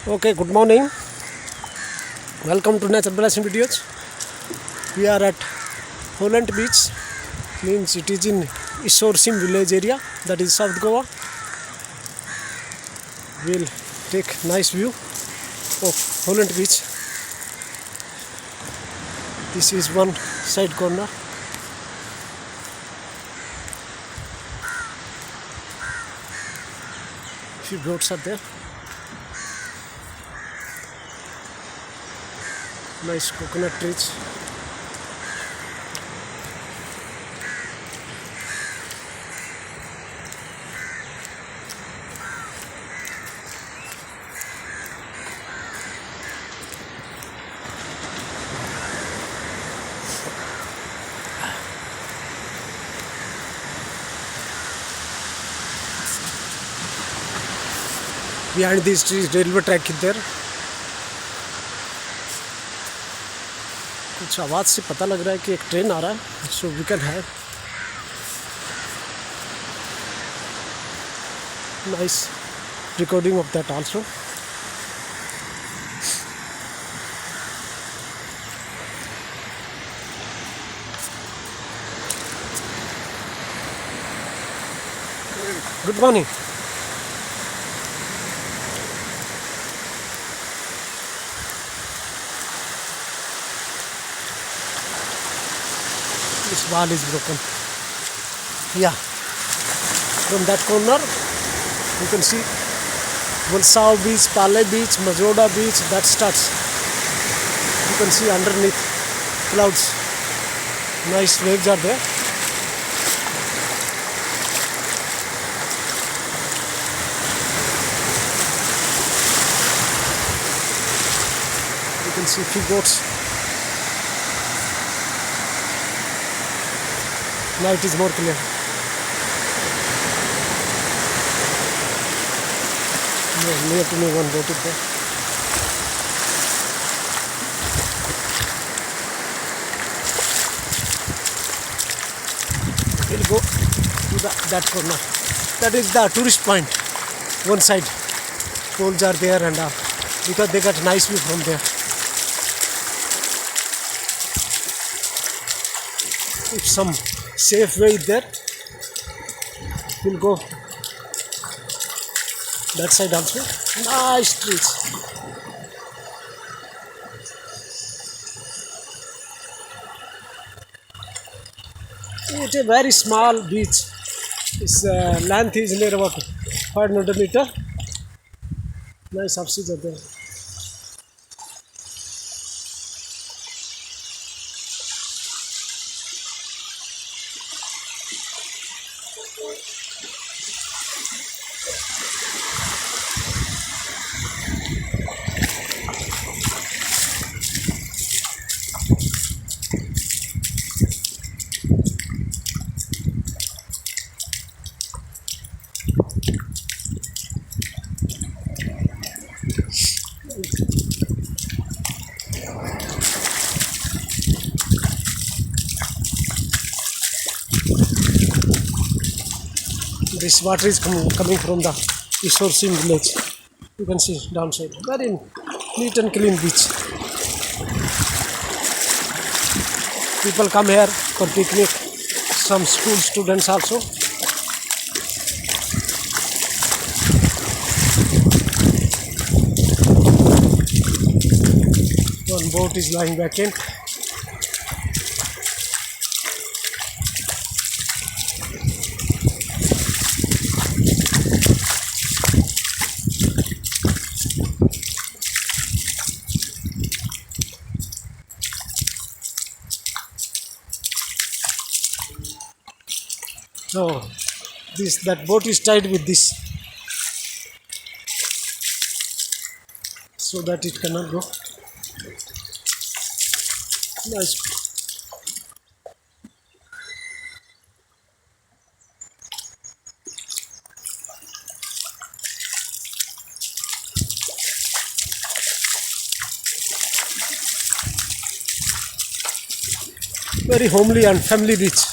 Okay, good morning. Welcome to Nature Blessing Videos. We are at Holland Beach, means it is in Issorcim village area, that is South Goa. We'll take nice view of Holland Beach. This is one side corner. Few boats are there. Nice coconut trees. Behind these trees, railway track is there. कुछ आवाज़ से पता लग रहा है कि एक train आ रहा है, so we can have nice recording of that also. Good morning. This wall is broken. Yeah, from that corner you can see Valsao beach, Pale beach, Majoda beach, that starts. You can see underneath clouds. Nice waves are there. You can see few boats. Now it is more clear. Near to me one boat is there. We'll go to that corner. That is the tourist point. One side poles are there, and because they got nice view from there. If some safe way there, we'll go that side also. Nice trees. It's a very small beach. Its length is near about 500 meters. Nice houses are there. This water is coming from the Issorcim village. You can see downside. Very neat and clean beach. People come here for picnic. Some school students also. One boat is lying back in. So that boat is tied with this, so that it cannot go. Nice. Very homely and family beach.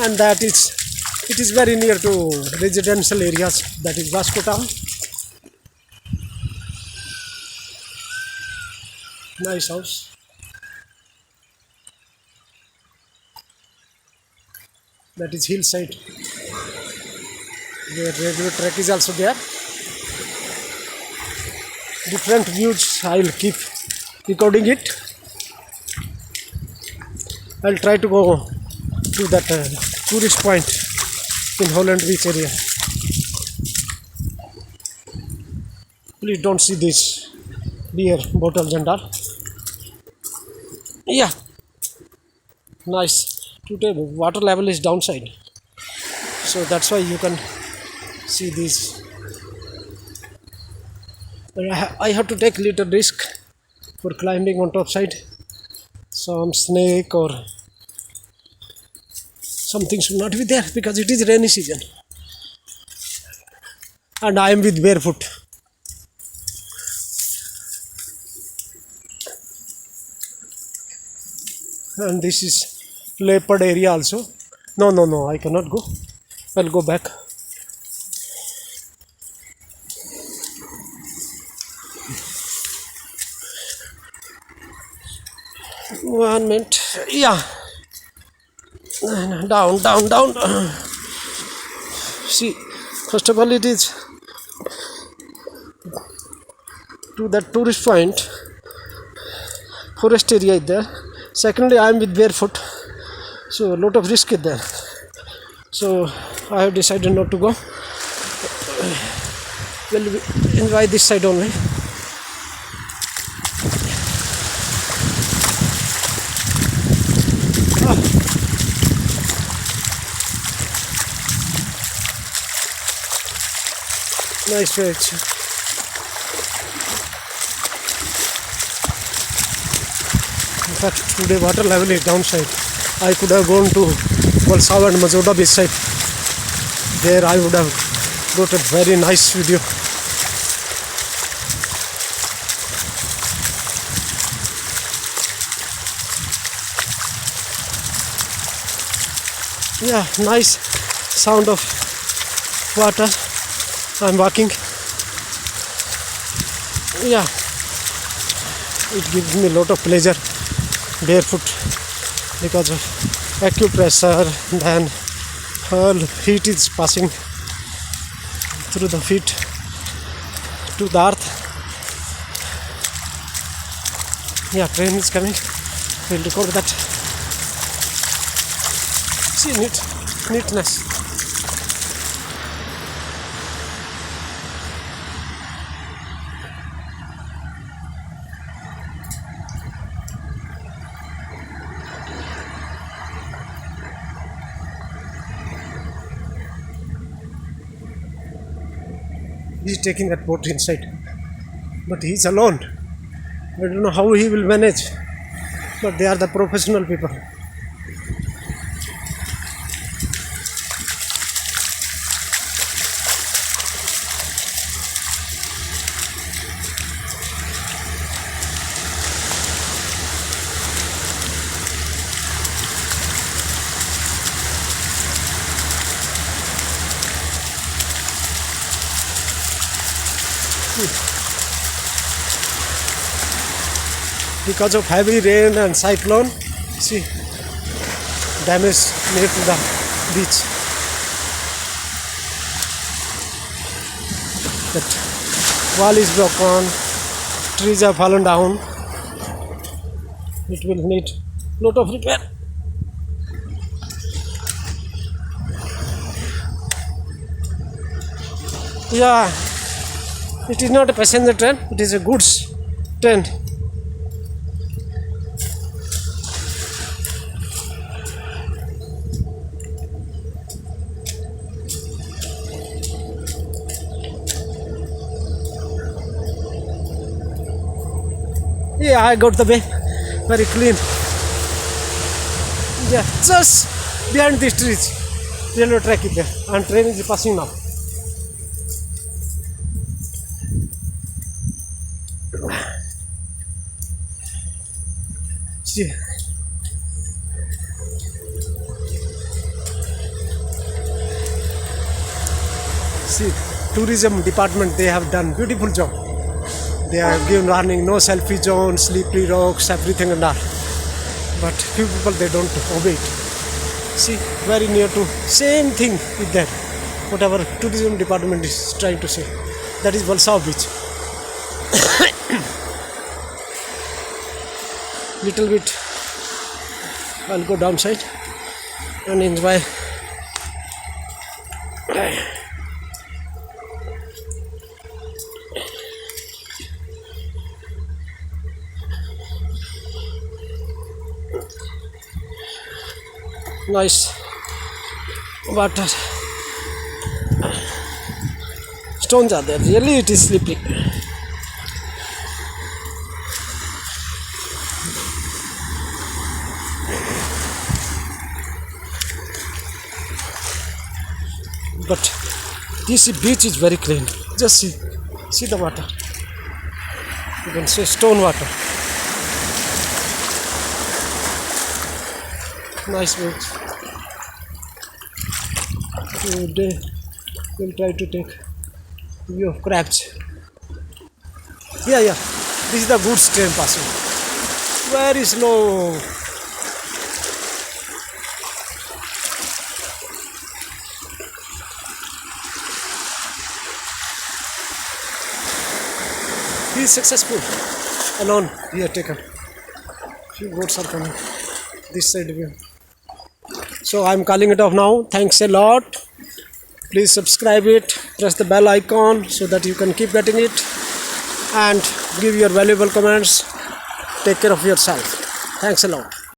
And that it is very near to residential areas, that is Vasco town. Nice house. That is hillside. The railway track is also there. Different views. I will keep recording it. I'll try to go to that tourist point in Holland beach area. Please don't see this beer bottles and all. Yeah, nice. Today water level is downside, so that's why you can see this. I have to take little risk for climbing on top side. Some snake or something should not be there because it is rainy season, and I am with barefoot. And this is leopard area also. No, I cannot go. I'll go back. One minute. Yeah. Down. See, first of all, it is to that tourist point. Forest area is there. Secondly, I am with barefoot, so a lot of risk is there. So I have decided not to go. We'll enjoy this side only. Nice stretch. In fact, today water level is downside. I could have gone to Walsall and Mazoda beach side. There I would have got a very nice video. Yeah, nice sound of water. I'm walking. Yeah, it gives me a lot of pleasure barefoot because of acupressure, then all heat is passing through the feet to the earth. Yeah, train is coming. We'll record that. See, neatness. He's taking that boat inside, but he's alone. I don't know how he will manage, but they are the professional people. Because of heavy rain and cyclone, see, damage made to the beach. That wall is broken, trees have fallen down. It will need lot of repair. Yeah, it is not a passenger train, it is a goods train. Yeah, I got the bay very clean. Yeah, just behind these trees, railway track is there, and train is passing now. See, tourism department, they have done beautiful job. They are given warning, no selfie zone, slippery rocks, everything and all. But few people, they don't obey it. See, very near to same thing with that. Whatever tourism department is trying to say. That is Valsao beach. Little bit, I'll go downside and enjoy. Nice water. Stones are there. Really, it is slippery. But this beach is very clean. Just see the water. You can say stone water. Nice beach. Today we'll try to take view of crabs. Yeah. This is the goods train passing. Very slow. He is successful. Alone, he had taken. Few boats are coming. This side view. So I'm calling it off now. Thanks a lot. Please subscribe it. Press the bell icon so that you can keep getting it. And give your valuable comments. Take care of yourself. Thanks a lot.